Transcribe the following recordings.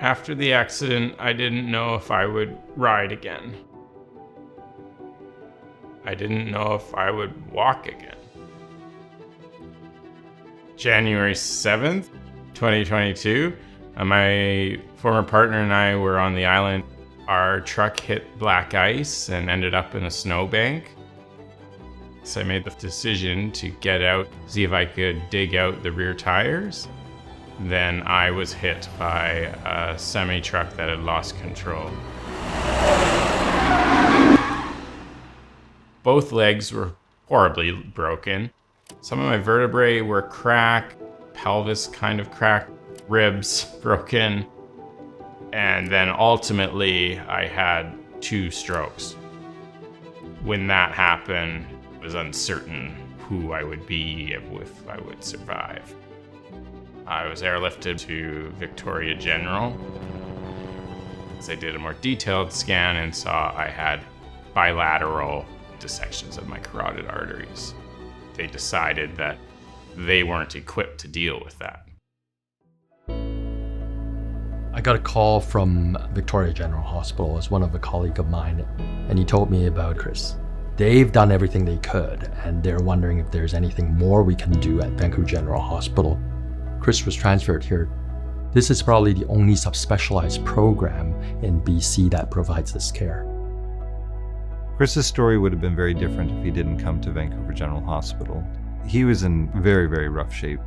After the accident, I didn't know if I would ride again. I didn't know if I would walk again. January 7th, 2022, my former partner and I were on the island. Our truck hit black ice and ended up in a snowbank. So I made the decision to get out, see if I could dig out the rear tires. Then I was hit by a semi-truck that had lost control. Both legs were horribly broken. Some of my vertebrae were cracked, pelvis kind of cracked, ribs broken. And then ultimately I had 2 strokes. When that happened, it was uncertain who I would be, if I would survive. I was airlifted to Victoria General. I did a more detailed scan and saw I had bilateral dissections of my carotid arteries. They decided that they weren't equipped to deal with that. I got a call from Victoria General Hospital as one of a colleague of mine, and he told me about Chris. They've done everything they could, and they're wondering if there's anything more we can do at Vancouver General Hospital. Chris was transferred here. This is probably the only subspecialized program in BC that provides this care. Chris's story would have been very different if he didn't come to Vancouver General Hospital. He was in very, very rough shape.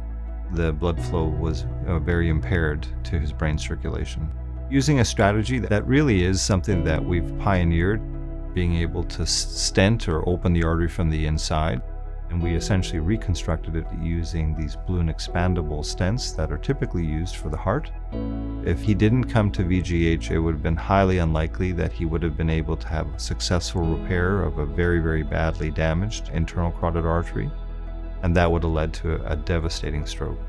The blood flow was very impaired to his brain circulation. Using a strategy that really is something that we've pioneered, being able to stent or open the artery from the inside. And we essentially reconstructed it using these balloon expandable stents that are typically used for the heart. If he didn't come to VGH, it would have been highly unlikely that he would have been able to have a successful repair of a very, very badly damaged internal carotid artery. And that would have led to a devastating stroke.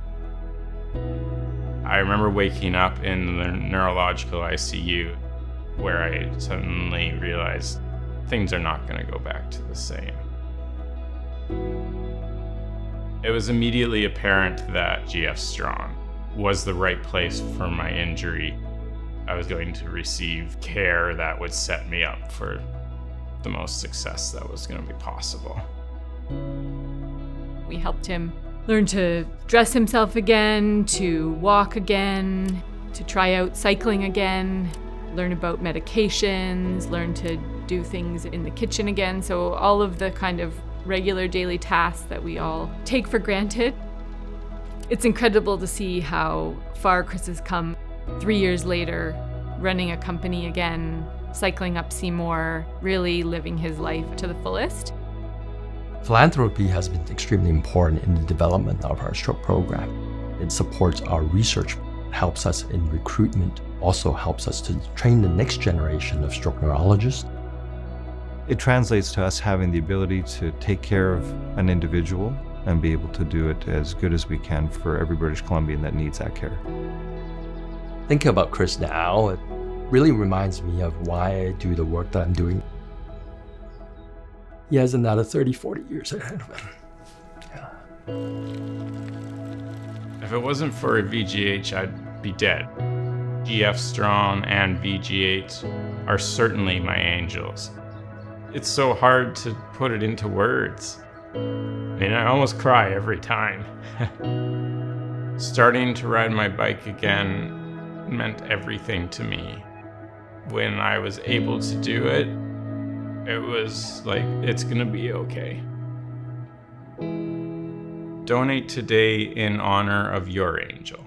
I remember waking up in the neurological ICU where I suddenly realized things are not going to go back to the same. It was immediately apparent that GF Strong was the right place for my injury. I was going to receive care that would set me up for the most success that was going to be possible. We helped him learn to dress himself again, to walk again, to try out cycling again, learn about medications, learn to do things in the kitchen again. So all of the kind of regular daily tasks that we all take for granted. It's incredible to see how far Chris has come 3 years later, running a company again, cycling up Seymour, really living his life to the fullest. Philanthropy has been extremely important in the development of our stroke program. It supports our research, helps us in recruitment, also helps us to train the next generation of stroke neurologists. It translates to us having the ability to take care of an individual and be able to do it as good as we can for every British Columbian that needs that care. Thinking about Chris now, it really reminds me of why I do the work that I'm doing. He has another 30, 40 years ahead of him. Yeah. If it wasn't for VGH, I'd be dead. GF Strong and VGH are certainly my angels. It's so hard to put it into words. I mean, I almost cry every time. Starting to ride my bike again meant everything to me. When I was able to do it, it was like, it's gonna be okay. Donate today in honor of your angel.